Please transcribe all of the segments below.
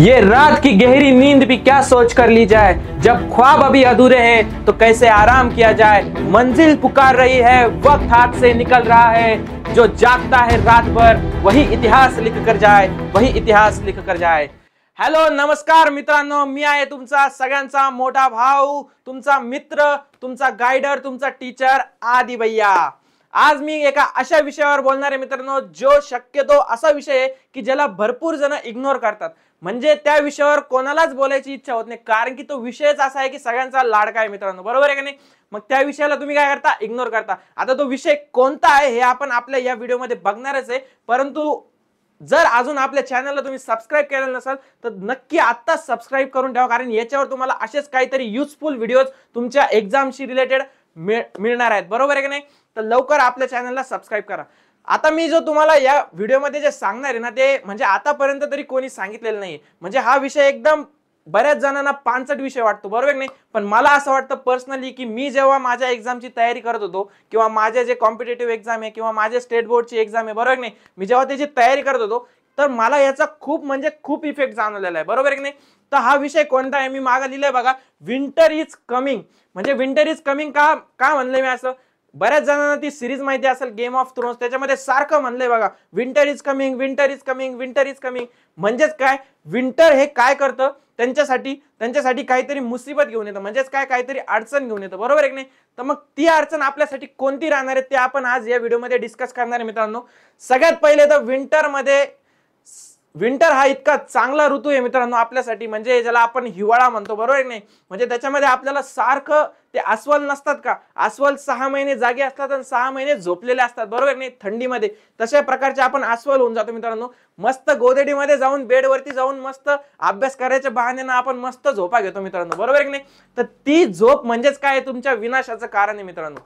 ये रात की गहरी नींद भी क्या सोच कर ली जाए, जब ख्वाब अभी अधूरे हैं तो कैसे आराम किया जाए। मंजिल पुकार रही है, वक्त हाथ से निकल रहा है, जो जागता है रात भर वही इतिहास लिख कर जाए, वही इतिहास लिख कर जाए। हॅलो नमस्कार मित्रांनो, मी आहे तुमचा सगळ्यांचा मोठा भाऊ, तुमचा मित्र, तुमचा गाइडर, तुमचा टीचर आदि भैया। आज मी एका अशा विषयावर बोलणार आहे मित्रांनो, जो शक्यतो असा विषय आहे की ज्याला भरपूर जण इग्नोर करतात। म्हणजे त्या विषयावर कोणालाच बोलायची इच्छा होत नाही, कारण की तो विषयच असा आहे की सगळ्यांचा लाडका आहे मित्रांनो, बरोबर आहे की नाही। मग त्या विषयाला तुम्ही काय करता, इग्नोर करता। आता तो विषय कोणता आहे हे आपण आपल्या या व्हिडिओमध्ये बघणारच आहे, परंतु जर अजून आपल्या चॅनलला तुम्ही सबस्क्राइब केलेलं नसेल तर नक्की आता सबस्क्राइब करून ठेवा, कारण याच्यावर तुम्हाला असेच काहीतरी युजफुल व्हिडिओज तुमच्या एक्झामशी रिलेटेड मिळणार आहेत, बरोबर आहे की नाही। तर लवकर आपल्या चॅनलला सबस्क्राइब करा। आता मी जो तुम्हाला या व्हिडिओमध्ये जे सांगणार आहे ना, ते म्हणजे आतापर्यंत तरी कोणी सांगितलेलं नाही। म्हणजे हा विषय एकदम बऱ्याच जणांना पांचट विषय वाटतो, बरोबर नाही। पण मला असं वाटतं पर्सनली की मी जेव्हा माझ्या एक्झामची तयारी करत होतो किंवा माझे जे कॉम्पिटिटिव्ह एक्झाम आहे किंवा माझे स्टेट बोर्डची एक्झाम आहे, बरोबर नाही, मी जेव्हा त्याची तयारी करत होतो तर मला याचा खूप म्हणजे खूप इफेक्ट जाणवलेला आहे, बरोबर की नाही। तर हा विषय कोणता आहे मी मागे लिहिलंय बघा, विंटर इज कमिंग। म्हणजे विंटर इज कमिंग का म्हणलंय मी असं, बऱ्याच जणांना ती सिरीज माहिती असेल गेम ऑफ थ्रोन्स, त्याच्यामध्ये सारखं म्हणलंय बघा, winter is coming, winter is coming, winter is coming. म्हणजेच काय, विंटर हे काय करतं, त्यांच्यासाठी काहीतरी मुसीबत घेऊन येतं, म्हणजेच काय, काहीतरी अडचण घेऊन येतं, बरोबर आहे की नाही। तर मग ती अडचण आपल्यासाठी कोणती राहणार आहे ते आपण आज या व्हिडिओमध्ये डिस्कस करणार आहे मित्रांनो। सगळ्यात पहिले तर विंटर हा इतका चांगला ऋतू आहे मित्रांनो आपल्यासाठी, म्हणजे ज्याला आपण हिवाळा म्हणतो, बरोबर आहे की नाही। म्हणजे त्याच्यामध्ये आपल्याला सारखं ते अस्वल नसतात का, अस्वल 6 महिने जागे असतात आणि 6 महिने झोपलेले असतात, बरोबर नाही, थंडीमध्ये तशा प्रकारचे आपण अस्वल होऊन जातो मित्रांनो। मस्त गोदडीमध्ये जाऊन बेडवरती जाऊन मस्त अभ्यास करायच्या बहाण्यानं आपण मस्त झोपा घेतो मित्रांनो, बरोबर की नाही। तर ती झोप म्हणजेच काय, तुमच्या विनाशाचं कारण आहे मित्रांनो।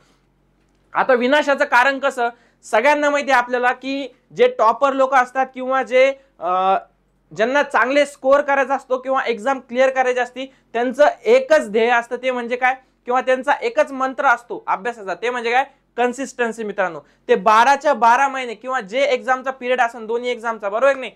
आता विनाशाचं कारण कसं, सगळ्यांना माहिती आहे आपल्याला की जे टॉपर लोक असतात किंवा जे ज्यांना चांगले स्कोर करायचा असतो किंवा एक्झाम क्लिअर करायची असती, त्यांचं एकच ध्येय असतं, ते म्हणजे काय, किंवा त्यांचा एकच मंत्र असतो अभ्यासाचा, ते म्हणजे काय, कन्सिस्टन्सी मित्रांनो। ते 12च्या 12 महिने किंवा जे एक्झामचा पिरियड असेल दोन्ही एक्झामचा, बरोबर की नाही,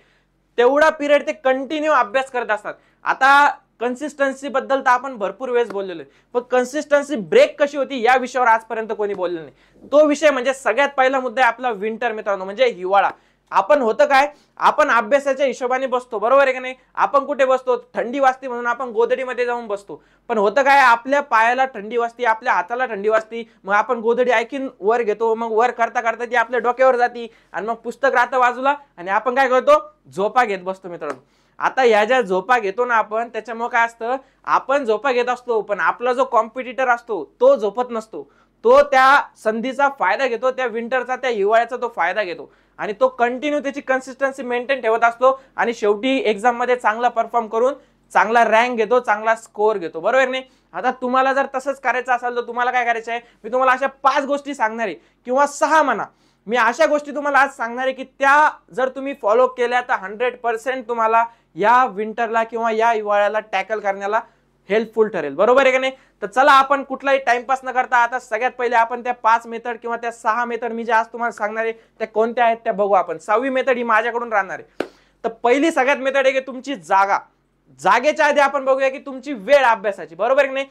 तेवढा पिरियड ते कंटिन्यू अभ्यास करत असतात। आता कन्सिस्टन्सी बद्दल तर आपण भरपूर वेळेस बोललेलो आहे, पण कन्सिस्टन्सी ब्रेक कशी होती या विषयावर आजपर्यंत कोणी बोललेलं नाही। तो विषय म्हणजे सगळ्यात पहिला मुद्दा आहे आपला विंटर मित्रांनो, म्हणजे हिवाळा। आपण होतं काय, आपण अभ्यासाच्या हिशोबाने बसतो, बरोबर आहे की नाही। आपण कुठे बसतो, थंडी वाजते म्हणून आपण गोधडीमध्ये जाऊन बसतो, पण होतं काय, आपल्या पायाला थंडी वाजते, आपल्या हाताला थंडी वाजते, मग आपण गोधडी ऐकून वर घेतो, मग वर करता करता ती आपल्या डोक्यावर जाते आणि मग पुस्तक राहतं बाजूला आणि आपण काय करतो, झोपा घेत बसतो मित्रांनो। आता या ज्या झोपा घेतो ना आपण, त्याच्यामुळे काय असतं, आपण झोपा घेत असतो पण आपला जो कॉम्पिटिटर असतो तो झोपत नसतो, तो त्या संधीचा फायदा घेतो, त्या विंटरचा, त्या हिवाळ्याचा तो फायदा घेतो आणि तो कंटिन्यू त्याची कन्सिस्टन्सी मेंटेन ठेवत असतो आणि शेवटी एक्झाम मध्ये चांगला परफॉर्म करून चांगला रँक घेतो, चांगला स्कोर घेतो, बरोबर नाही। आता तुम्हाला जर तसंच करायचं असेल तर तुम्हाला काय करायचं आहे, मी तुम्हाला अशा 5 गोष्टी सांगणार आहे किंवा 6 म्हणा, मी अशा गोष्टी तुम्हाला आज सांगणार आहे की त्या जर तुम्ही फॉलो केल्या तर 100% तुम्हाला या विंटरला किंवा या हिवाळ्याला टॅकल करण्याला हेल्पफुल ठरेल, बरोबर आहे की नाही। तर चला आपण कुठलाही टाइमपास न करता आता सगळ्यात पहिले आपण त्या 5 मेथड किंवा त्या 6 मेथड मी जे आज तुम्हाला सांगणार आहे त्या कोणत्या आहेत त्या बघू आपण। 6वी मेथड ही माझ्याकडून राहणार आहे। तर पहिली सगळ्यात मेथड आहे की तुमची जागेच्या आधी आपण बघूया की तुमची वेळ अभ्यासाची, बरोबर आहे की नाही।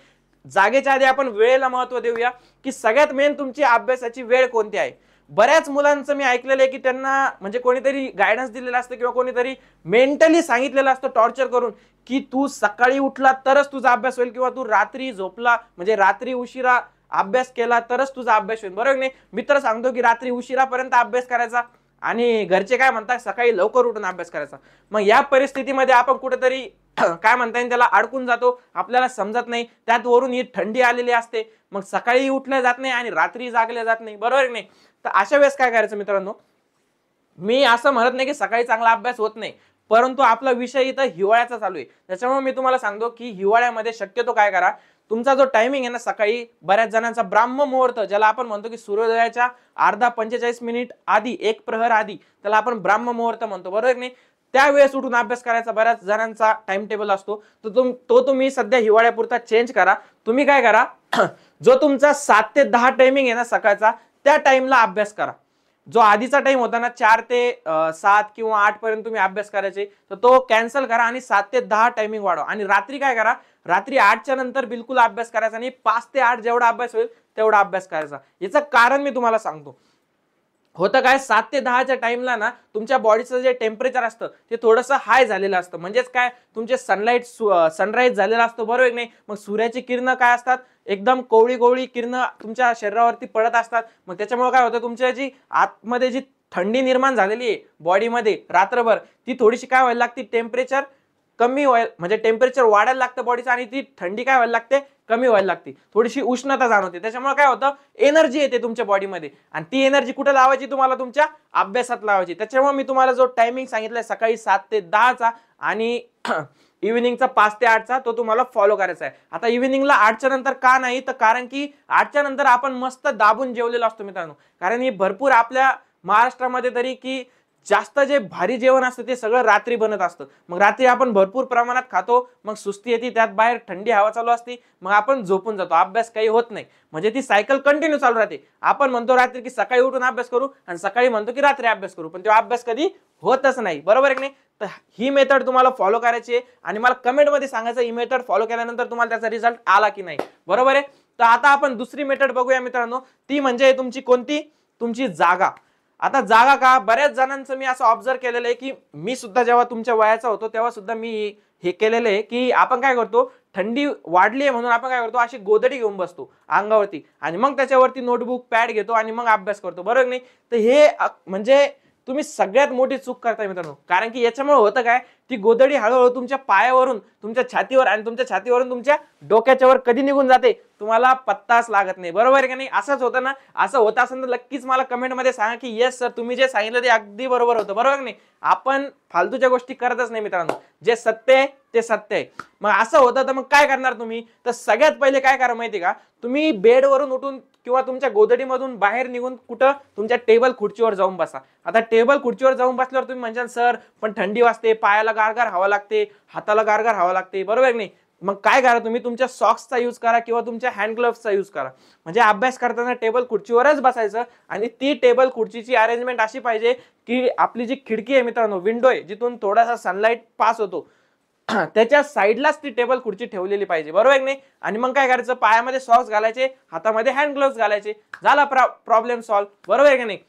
जागेच्या आधी आपण वेळेला महत्त्व देऊया की सगळ्यात मेन तुमची अभ्यासाची वेळ कोणती आहे। बऱ्याच मुलांचं मी ऐकलेलं आहे की त्यांना म्हणजे कोणीतरी गायडन्स दिलेलं असतं किंवा कोणीतरी मेंटली सांगितलेलं असतं टॉर्चर करून की तू सकाळी उठला तरच तुझा अभ्यास होईल किंवा तू रात्री झोपला म्हणजे रात्री उशिरा अभ्यास केला तरच तुझा अभ्यास होईल, बरोबर नाही। मित्र सांगतो की रात्री उशिरापर्यंत अभ्यास करायचा आणि घरचे काय म्हणतात सकाळी लवकर उठून अभ्यास करायचा। मग या परिस्थितीमध्ये आपण कुठेतरी काय म्हणता येईल त्याला अडकून जातो, आपल्याला समजत नाही, त्यात वरून ही थंडी आलेली असते, मग सकाळी उठलं जात नाही आणि रात्री जागले जात नाही, बरोबर नाही। तर अशा वेळेस काय करायचं मित्रांनो, मी असं म्हणत नाही की सकाळी चांगला अभ्यास होत नाही, परंतु आपला विषय इथं हिवाळ्याचा चालू आहे, त्याच्यामुळे मी तुम्हाला सांगतो की हिवाळ्यामध्ये शक्यतो काय करा, तुमचा जो टायमिंग आहे ना सकाळी, बऱ्याच जणांचा ब्राह्म मुहूर्त ज्याला आपण म्हणतो की सूर्योदयाच्या अर्धा 45 मिनिट आधी, 1 प्रहर आधी, त्याला आपण ब्राह्म मुहूर्त म्हणतो, बरोबर नाही। त्यावेळेस उठून अभ्यास करायचा बऱ्याच जणांचा टाइम टेबल असतो, तो तुम्ही सध्या हिवाळ्यापुरता चेंज करा। तुम्ही काय करा, जो तुमचा 7 ते 10 टायमिंग आहे ना सकाळचा, त्या टाइमला अभ्यास करा। जो आधीचा टाइम होता ना 4 ते 7 किंवा 8 पर्यंत तुम्ही अभ्यास करायचे, तर तो कॅन्सल करा आणि 7 ते 10 टायमिंग वाढवा. आणि रात्री काय करा, रात्री 8च्या नंतर बिलकुल अभ्यास करायचा नाही. 5 ते 8 जेवढा अभ्यास होईल तेवढा अभ्यास करायचा. याचं कारण मी तुम्हाला सांगतो. होतं काय, 7 ते 10च्या टाइमला ना तुमच्या बॉडीचं जे टेम्परेचर असतं ते थोडंसं हाय झालेलं असतं. म्हणजेच काय, तुमचे सनराईज झालेला असतो, बरोबर नाही. मग सूर्याची किरणं काय असतात, एकदम कोवळी कोवळी किरणं तुमच्या शरीरावरती पडत असतात. मग त्याच्यामुळे काय होतं, तुमच्या जी आतमध्ये जी थंडी निर्माण झालेली आहे बॉडीमध्ये रात्रभर, ती थोडीशी काय व्हायला लागते, टेम्परेचर कमी व्हायला, म्हणजे टेम्परेचर वाढायला लागतं बॉडीचं आणि ती थंडी काय व्हायला लागते, कमी व्हायला लागते. थोडीशी उष्णता जाणवते. त्याच्यामुळे काय होतं, एनर्जी येते तुमच्या बॉडीमध्ये आणि ती एनर्जी कुठे लावायची, तुम्हाला तुमच्या अभ्यासात लावायची. त्याच्यामुळे मी तुम्हाला जो टायमिंग सांगितलाय सकाळी 7 ते 10चा आणि इव्हिनिंगचा 5 ते 8चा, तो तुम्हाला फॉलो करायचा आहे. आता इव्हिनिंगला 8च्या नंतर का नाही, तर कारण की 8च्या नंतर आपण मस्त दाबून जेवलेलो असतो मित्रांनो. कारण ही भरपूर आपल्या महाराष्ट्रामध्ये तरी की जास्त जे भारी जेवण असतं ते सगळं रात्री बनत असतं. मग रात्री आपण भरपूर प्रमाणात खातो, मग सुस्ती येते, त्यात बाहेर थंडी हवा चालू असते, मग आपण झोपून जातो, अभ्यास काही होत नाही. म्हणजे ती सायकल कंटिन्यू चालू राहते. आपण म्हणतो रात्री की सकाळी उठून अभ्यास करू आणि सकाळी म्हणतो की रात्री अभ्यास करू, पण तो अभ्यास कधी होतच नाही, बरोबर आहे की नाही. तर ही मेथड तुम्हाला फॉलो करायची आहे आणि मला कमेंटमध्ये सांगायचं ही मेथड फॉलो केल्यानंतर तुम्हाला त्याचा रिझल्ट आला की नाही, बरोबर आहे. तर आता आपण दुसरी मेथड बघूया मित्रांनो. ती म्हणजे तुमची कोणती, तुमची जागा. आता जागा का, बऱ्याच जणांचं मी असं ऑब्झर्व केलेलं आहे की मी सुद्धा जेव्हा तुमच्या वयाचा होतो तेव्हा सुद्धा मी हे केलेलं आहे की आपण काय करतो, थंडी वाढली आहे म्हणून आपण काय करतो, अशी गोधडी घेऊन बसतो अंगावरती आणि मग त्याच्यावरती नोटबुक पॅड घेतो आणि मग अभ्यास करतो, बरोबर नाही. तर हे म्हणजे तुम्ही सगळ्यात मोठी चूक करताय मित्रांनो. कारण की याच्यामुळे होतं काय, ती गोधडी हळूहळू तुमच्या पायावरून तुमच्या छातीवर आणि तुमच्या छातीवरून तुमच्या डोक्याच्या वर कधी निघून जाते तुम्हाला पत्ताच लागत नाही, बरोबर आहे का नाही. असंच होतं ना. असं होत असेल तर नक्कीच मला कमेंट मध्ये सांगा की येस सर, तुम्ही जे सांगितलं ते अगदी बरोबर होतं, बरोबर नाही. आपण फालतूच्या गोष्टी करतच नाही मित्रांनो. जे सत्य आहे ते सत्य आहे. मग असं होतं तर मग काय करणार तुम्ही, तर सगळ्यात पहिले काय करा माहिती का, तुम्ही बेडवरून उठून किंवा तुमच्या गोधडीमधून बाहेर निघून कुठं तुमच्या टेबल खुर्चीवर जाऊन बसा. आता टेबल खुर्चीवर जाऊन बसल्यावर तुम्ही म्हणशाल सर पण थंडी वाजते, पायाला गारगार हवा लागते, हाताला गारगार हवा लागते, बरोबर नाही. मग काय करा, तुम्ही तुमच्या सॉक्सचा यूज करा किंवा तुमच्या हँड ग्लोव्हचा यूज करा. म्हणजे अभ्यास करताना टेबल खुर्चीवरच बसायचं आणि ती टेबल खुर्चीची अरेंजमेंट अशी पाहिजे की आपली जी खिडकी आहे मित्रांनो, विंडो आहे, जिथून थोडासा सनलाईट पास होतो त्याच्या साईडलाच ती टेबल खुर्ची ठेवलेली पाहिजे, बरोबर आहे की नाही. आणि मग काय करायचं, पायामध्ये सॉक्स घालायचे, हातामध्ये हँड ग्लोव्स घालायचे, झाला प्रॉब्लेम सॉल्व्ह, बरोबर आहे की नाही.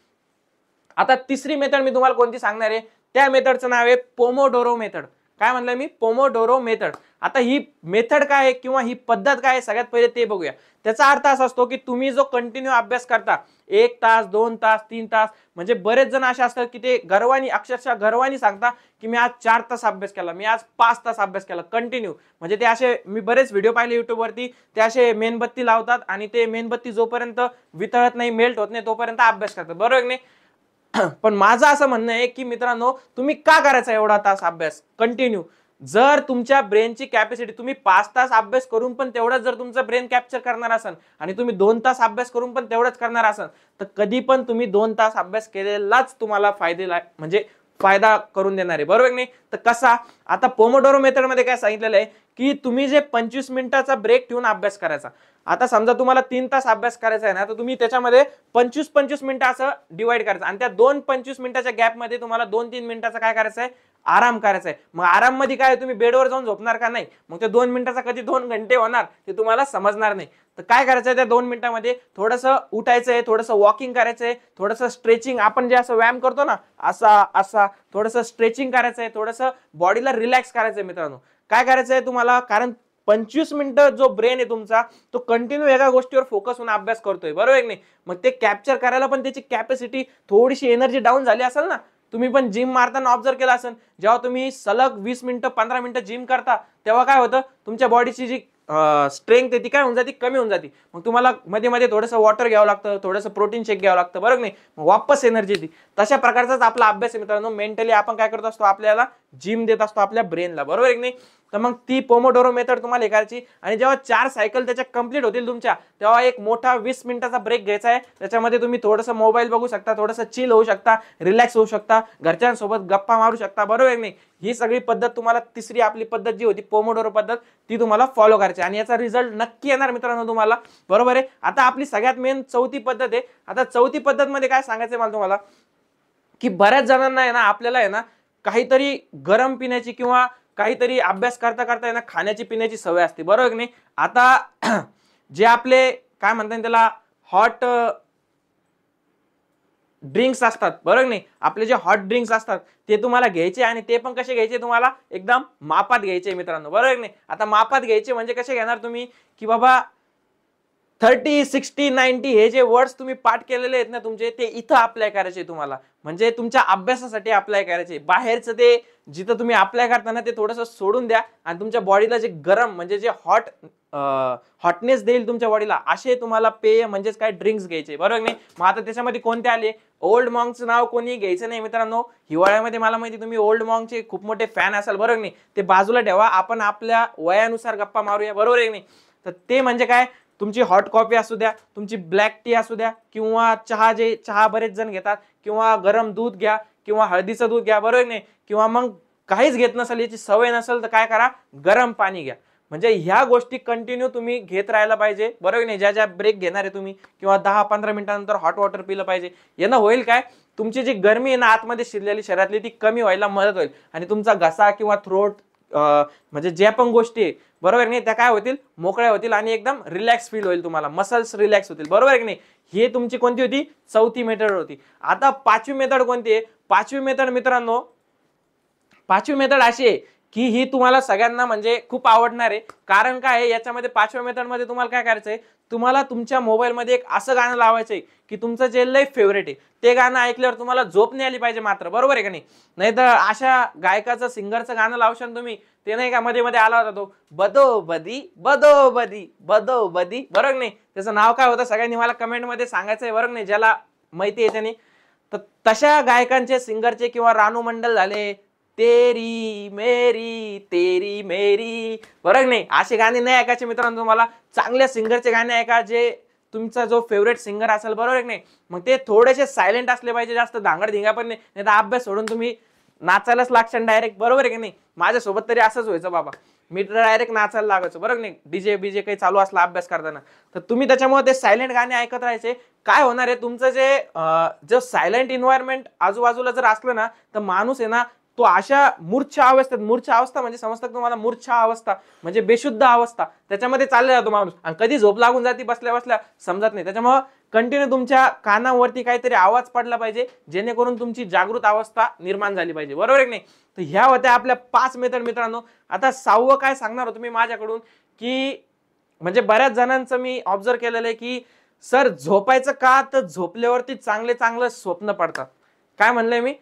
आता तिसरी मेथड मी तुम्हाला कोणती सांगणार आहे, त्या मेथडचं नाव आहे पोमोडोरो मेथड. काय म्हणलं मी, पोमोडोरो मेथड. आता ही मेथड काय आहे किंवा ही पद्धत काय आहे, सगळ्यात पहिले ते बघूया. त्याचा अर्थ असा असतो की तुम्ही जो कंटिन्यू अभ्यास करता 1 तास 2 तास 3 तास, म्हणजे बरेच जण असे असतात की ते गर्वानी, अक्षरशः गर्वानी सांगता की मी आज 4 तास अभ्यास केला, मी आज 5 तास अभ्यास केला कंटिन्यू. म्हणजे ते असे, मी बरेच व्हिडिओ पाहिले युट्यूबवरती, ते असे मेणबत्ती लावतात आणि ते मेणबत्ती जोपर्यंत वितळत नाही, मेल्ट होत नाही, तोपर्यंत अभ्यास करतात, बरोबर नाही. पण माझं असं म्हणणं आहे की मित्रांनो, तुम्ही का करायचा एवढा तास अभ्यास कंटिन्यू. जर तुमच्या ब्रेनची कॅपॅसिटी, तुम्ही 5 तास अभ्यास करून पण तेवढाच जर तुमचं ब्रेन कॅप्चर करणार असाल आणि तुम्ही 2 तास अभ्यास करून पण तेवढंच करणार असाल, तर कधी पण तुम्ही 2 तास अभ्यास केलेलाच तुम्हाला म्हणजे फायदा करून देणार आहे, बरोबर नाही. तर कसा, आता पोमोडोरो मेथड मध्ये काय सांगितलेलं आहे की तुम्ही जे 25 मिनिटाचा ब्रेक ठेवून अभ्यास करायचा. आता समजा तुम्हाला 3 तास अभ्यास करायचा आहे ना, तर तुम्ही त्याच्यामध्ये 25-25 मिनिटं असं डिवाइड करायचं आणि त्या 25 मिनिटाच्या गॅपमध्ये तुम्हाला 2-3 मिनिटाचा काय करायचं आहे, आराम करायचा आहे. मग आराम मध्ये काय, तुम्ही बेडवर जाऊन झोपणार का, नाही. मग ते 2 मिनिटाचा कधी 2 घंटे होणार ते तुम्हाला समजणार नाही. तर काय करायचं आहे, त्या 2 मिनिटांमध्ये थोडंसं उठायचंय, थोडंसं वॉकिंग करायचंय, थोडंसं स्ट्रेचिंग, आपण जे असं व्यायाम करतो ना असा थोडंसं स्ट्रेचिंग करायचंय, थोडंसं बॉडीला रिलॅक्स करायचंय मित्रांनो. काय करायचंय तुम्हाला, कारण 25 मिनिटं जो ब्रेन आहे तुमचा, तो कंटिन्यू एका गोष्टीवर फोकस होऊन अभ्यास करतोय, बरोबर नाही. मग ते कॅप्चर करायला पण त्याची कॅपॅसिटी, थोडीशी एनर्जी डाऊन झाली असेल ना. तुम्ही पण जिम मारताना ऑब्झर्व केला असेल, जेव्हा तुम्ही सलग 20 मिनिटं 15 मिनिटं जिम करता तेव्हा काय होतं, तुमच्या बॉडीची जी स्ट्रेंथ आहे ती काय होऊन जाते, कमी होऊन जाते. मग तुम्हाला मध्ये मध्ये थोडंसं वॉटर घ्यावं लागतं, थोडंसं प्रोटीन शेक घ्यावं लागतं, बरोबर नाही. मग वापस एनर्जी येते. तशा प्रकारचाच आपला अभ्यास आहे मित्रांनो. मेंटली आपण काय करत असतो, आपल्याला जिम देत असतो आपल्या ब्रेनला, बरोबर आहे की नाही? तर मग ती पोमोडोरो मेथड तुम्हाला हे करायची आणि जेव्हा 4 सायकल त्याच्या कंप्लीट होतील तुमच्या, तेव्हा एक मोठा 20 मिनिटाचा ब्रेक घ्यायचा आहे. त्याच्यामध्ये तुम्ही थोडंसं मोबाईल बघू शकता, थोडंसं चिल होऊ शकता, रिलॅक्स होऊ शकता, घरच्यांसोबत गप्पा मारू शकता, बरोबर आहे की नाही? ही सगळी पद्धत तुम्हाला, तिसरी आपली पद्धत जी होती पोमोडोरो पद्धत, ती तुम्हाला फॉलो करायची आणि याचा रिझल्ट नक्की येणार मित्रांनो तुम्हाला, बरोबर आहे? आता आपली सगळ्यात मेन चौथी पद्धत आहे. आता चौथी पद्धत मध्ये काय सांगायचंय मला तुम्हाला, की बऱ्याच जणांना आहे ना, आपल्याला आहे ना काहीतरी गरम पिण्याची किंवा काहीतरी अभ्यास करता करता आहे ना खाण्याची पिण्याची सवय असते, बरोबर की नाही? आता जे आपले काय म्हणतात त्याला हॉट ड्रिंक्स असतात, बरोबर नाही? आपले जे हॉट ड्रिंक्स असतात ते तुम्हाला घ्यायचे आणि ते पण कसे घ्यायचे, तुम्हाला एकदम मापात घ्यायचे मित्रांनो, बरोबर नाही? आता मापात घ्यायचे म्हणजे कसे घेणार तुम्ही, की बाबा 30, 60, 90 हे जे वर्ड्स तुम्ही पाठ केलेले आहेत ना तुमचे, ते इथं अप्लाय करायचे तुम्हाला, म्हणजे तुमच्या अभ्यासासाठी अप्लाय करायचे. बाहेरचं ते जिथं तुम्ही अप्लाय करताना ते थोडंसं सोडून द्या आणि तुमच्या बॉडीला जे गरम म्हणजे जे हॉटनेस देईल तुमच्या बॉडीला असे तुम्हाला पेय म्हणजेच काय ड्रिंक्स घ्यायचे, बरोबर नाही? मग आता त्याच्यामध्ये कोणते आले, ओल्ड मॉंगचं नाव कोणी घ्यायचं नाही मित्रांनो. हिवाळ्यामध्ये मला माहिती तुम्ही ओल्ड मॉंगचे खूप मोठे फॅन असाल, बरोबर नाही? ते बाजूला ठेवा, आपण आपल्या वयानुसार गप्पा मारूया, बरोबर आहे नाही? तर ते म्हणजे काय, तुमची हॉट कॉफी असू द्या, तुमची ब्लॅक टी असू द्या, किंवा चहा, जे चहा बरेच जण घेतात, किंवा गरम दूध घ्या, किंवा हळदीचं दूध घ्या, बरोबर नाही? किंवा मग काहीच घेत नसेल, याची सवय नसेल, तर काय करा, गरम पाणी घ्या. म्हणजे ह्या गोष्टी कंटिन्यू तुम्ही घेत राहायला पाहिजे, बरोबर नाही? ज्या ज्या ब्रेक घेणार आहे तुम्ही, किंवा 10-15 मिनिटांनंतर हॉट वॉटर पिलं पाहिजे. यानं होईल काय, तुमची जी गरमी आहे ना आतमध्ये शिरलेली शरीरातली, ती कमी व्हायला मदत होईल आणि तुमचा घसा किंवा थ्रोट म्हणजे ज्या पण गोष्टी आहे, बरोबर नाही, त्या काय होतील, मोकळ्या होतील आणि एकदम रिलॅक्स फील होईल तुम्हाला, मसल्स रिलॅक्स होतील, बरोबर आहे की नाही? हे तुमची कोणती होती, चौथी मेथड होती. आता पाचवी मेथड कोणती आहे? पाचवी मेथड मित्रांनो, पाचवी मेथड अशी आहे की ही तुम्हाला सगळ्यांना म्हणजे खूप आवडणार आहे. कारण काय आहे, याच्यामध्ये पाचव्या मेथड मध्ये तुम्हाला काय करायचंय, तुम्हाला तुमच्या मोबाईल मध्ये एक असं गाणं लावायचंय की तुमचं जे लय फेवरेट आहे, ते गाणं ऐकल्यावर तुम्हाला झोप नाही आली पाहिजे मात्र, बरोबर आहे का नाही? नाही तर अशा गायकाचं, सिंगरचं गाणं लावशाल तुम्ही, ते नाही का मध्ये मध्ये आला होता तो बदो बदी बदो बदी बदो बदी, बरोबर नाही? त्याचं नाव काय होतं सगळ्यांनी मला कमेंट मध्ये सांगायचंय, बरोबर नाही? ज्याला माहिती आहे त्याने. तर तशा गायकांचे, सिंगरचे, किंवा रानू मंडल झाले, तेरी मेरी तेरी मेरी, बरोबर नाही? असे गाणे नाही ऐकायचे मित्रांनो तुम्हाला. चांगल्या सिंगरचे गाणे ऐका, जे तुमचा जो फेवरेट सिंगर असेल, बरोबर नाही? मग ते थोडेसे सायलेंट असले पाहिजे, जास्त धांगड धिंगा पण नाही, नाही तर अभ्यास सोडून तुम्ही नाचायलाच लागशाल डायरेक्ट, बरोबर आहे की नाही? माझ्यासोबत तरी असंच व्हायचं बाबा, मी डायरेक्ट नाचायला लागायचो, बरोबर नाही? डीजे बीजे काही चालू असला अभ्यास करताना, तर तुम्ही त्याच्यामुळे ते सायलेंट गाणे ऐकत राहायचे. काय होणार आहे, तुमचं जे सायलेंट इन्व्हायरमेंट आजूबाजूला जर असलं ना, तर माणूस आहे ना, तो अशा मूर्छा अवस्थेत, मूर्छा अवस्था म्हणजे समजतं तुम्हाला, मूर्छा अवस्था म्हणजे बेशुद्ध अवस्था, त्याच्यामध्ये चालला जातो माणूस आणि कधी झोप लागून जाते बसल्या बसल्या समजत नाही. त्याच्यामुळे कंटिन्यू तुमच्या कानावरती काहीतरी आवाज पडला पाहिजे, जेणेकरून तुमची जागृत अवस्था निर्माण झाली पाहिजे, बरोबर आहे की नाही? तर ह्या होत्या आपल्या 5 मेथड मित्रांनो. आता 6वं काय सांगणार होतो मी माझ्याकडून, की म्हणजे बऱ्याच जणांचं मी ऑब्झर्व केलेलं आहे की सर झोपायचं का, तर झोपल्यावरती चांगले चांगले स्वप्न पडतात. काय म्हणलंय मी,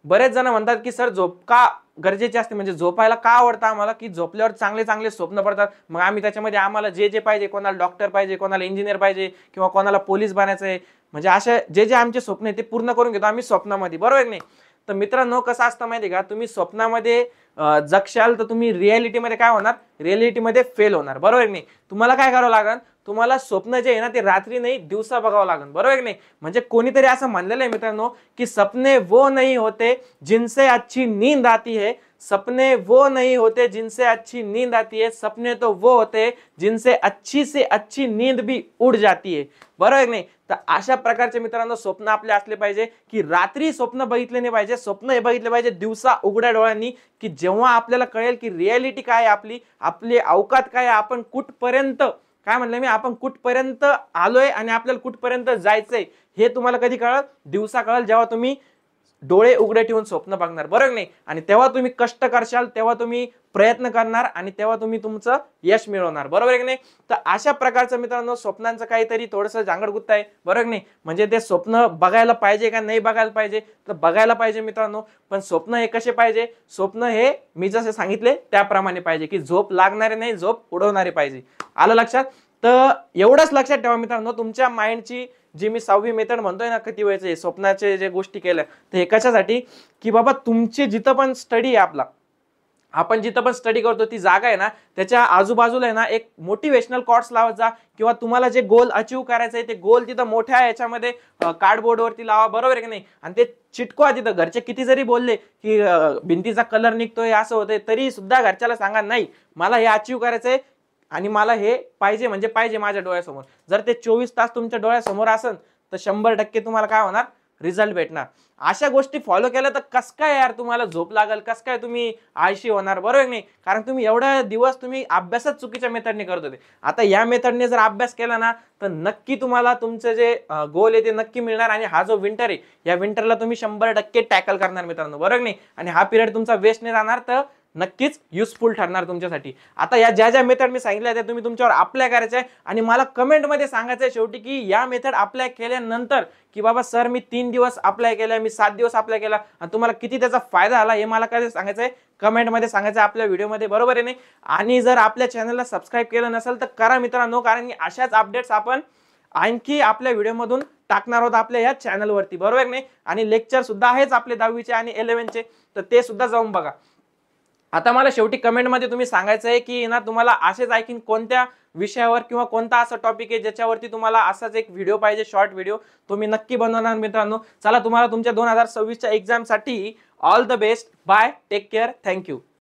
बरेच जण म्हणतात की सर झोप का गरजेची असते, म्हणजे झोपायला का आवडतं आम्हाला, की झोपल्यावर चांगले चांगले स्वप्न पडतात. मग आम्ही त्याच्यामध्ये आम्हाला जे जे पाहिजे, कोणाला डॉक्टर पाहिजे, कोणाला इंजिनियर पाहिजे, किंवा कोणाला पोलीस बनायचंय, म्हणजे असे जे जे आमचे स्वप्न आहे ते पूर्ण करून घेतो आम्ही स्वप्नामध्ये, बरोबर नाही? तर मित्रांनो कसं असतं माहिती का, तुम्ही स्वप्नामध्ये जगशाल तर तुम्ही रियालिटीमध्ये काय होणार, रियालिटीमध्ये फेल होणार, बरोबर नाही? तुम्हाला काय करावं लागेल, तुम्हाला स्वप्न जे आहे ना ते रात्री नाही दिवसा बघावं लागेल, बरोबर नाही? म्हणजे कोणीतरी असं म्हणलेलं आहे मित्रांनो, की सपने वो नहीं होते जिनसे अच्छी नींद आती है, सपने वो नहीं होते जिनसे अच्छी नींद आती है, सपने तो वो होते जिनसे अच्छी से अच्छी नींद भी उड़ जाती है, बरोबर नाही? तर अशा प्रकारचे मित्रांनो स्वप्न आपले असले पाहिजे, की रात्री स्वप्न बघितले नाही पाहिजे, स्वप्न हे बघितले पाहिजे दिवसा उघड्या डोळ्यांनी, की जेव्हा आपल्याला कळेल की रियालिटी काय आहे, आपली अवकात काय आहे, आपण कुठपर्यंत, काय म्हणलं मी, आपण कुठपर्यंत आलोय आणि आपल्याला कुठपर्यंत जायचंय, हे तुम्हाला कधी कळलं, दिवसा कळलं, जेव्हा तुम्ही डोळे उघडे ठेवून स्वप्न बघणार, बरोबर नाही? आणि तेव्हा तुम्ही कष्ट करशाल, तेव्हा तुम्ही प्रयत्न करणार आणि तेव्हा तुम्ही तुमचं यश मिळवणार, बरोबर आहे की नाही? तर अशा प्रकारचं मित्रांनो स्वप्नांचं काहीतरी थोडंसं जांगडगुत्ता आहे, बरोबर नाही? म्हणजे ते स्वप्न बघायला पाहिजे का नाही बघायला पाहिजे, तर बघायला पाहिजे मित्रांनो. पण स्वप्न हे कसे पाहिजे, स्वप्न हे मी जसे सांगितले त्याप्रमाणे पाहिजे, की झोप लागणारे नाही, झोप उडवणारे पाहिजे. आलं लक्षात? तर एवढंच लक्षात ठेवा मित्रांनो, तुमच्या माइंडची जी मी 6वी मेथड म्हणतोय ना, किती वेळचे स्वप्नाचे जे गोष्टी केल्या, तर हे कशासाठी, की बाबा तुमचे जिथं पण स्टडी आहे आपला, आपण जिथं पण स्टडी करतो ती जागा आहे ना, त्याच्या आजूबाजूला आहे ना एक मोटिवेशनल कॉट्स लावत जा, किंवा तुम्हाला जे गोल अचीव करायचं आहे ते गोल तिथं मोठ्या याच्यामध्ये कार्डबोर्ड वरती लावा, बरोबर आहे की नाही, आणि ते चिटकवा तिथं. घरचे किती जरी बोलले की भिंतीचा कलर निघतोय असं होतंय, तरी सुद्धा घरच्याला सांगा नाही मला हे अचीव करायचंय आणि मला हे पाहिजे म्हणजे पाहिजे माझ्या डोळ्यासमोर. जर ते 24 तास तुमच्या डोळ्यासमोर असेल तर 100% तुम्हाला काय होणार, रिझल्ट भेटणार. अशा गोष्टी फॉलो केल्या तर कस काय यार तुम्हाला झोप लागल, कस काय तुम्ही आळशी होणार, बरोबर नाही, कारण तुम्ही एवढा दिवस तुम्ही अभ्यासच चुकीच्या मेथडने करत होते. आता या मेथडने जर अभ्यास केला ना तर नक्की तुम्हाला तुमचं जे गोल आहे ते नक्की मिळणार. आणि हा जो विंटर आहे या विंटरला तुम्ही 100% टॅकल करणार मित्रांनो, बरोबर नाही, आणि हा पिरियड तुमचा वेस्ट नाही जाणार, तर नक्कीच युजफुल ठरणार तुमच्यासाठी. आता या ज्या ज्या मेथड मी सांगितल्या त्या तुम्ही तुमच्यावर अप्लाय करायचे आहे, आणि मला कमेंटमध्ये सांगायचं आहे शेवटी की या मेथड अप्लाय केल्यानंतर की बाबा सर मी 3 दिवस अप्लाय केला, मी 7 दिवस अप्लाय केला, आणि तुम्हाला किती त्याचा फायदा आला हे मला काय सांगायचं आहे, कमेंटमध्ये सांगायचं आपल्या व्हिडिओमध्ये, बरोबर आहे नाही. आणि जर आपल्या चॅनलला सबस्क्राईब केलं नसेल तर करा मित्रांनो, कारण अशाच अपडेट्स आपण आणखी आपल्या व्हिडिओमधून टाकणार आहोत आपल्या या चॅनलवरती, बरोबर नाही. आणि लेक्चर सुद्धा आहेच आपले 10वीचे आणि 11चे, तर ते सुद्धा जाऊन बघा. आता मला शेवटी कमेंटमध्ये तुम्ही सांगायचं आहे की ना तुम्हाला असेच ऐकीन कोणत्या विषयावर किंवा कोणता असा टॉपिक आहे ज्याच्यावरती तुम्हाला असाच एक व्हिडिओ पाहिजे, शॉर्ट व्हिडिओ, तो मी नक्की बनवणार मित्रांनो. चला, तुम्हाला तुमच्या 2026च्या एक्झामसाठी all the best. Bye, take care, thank you.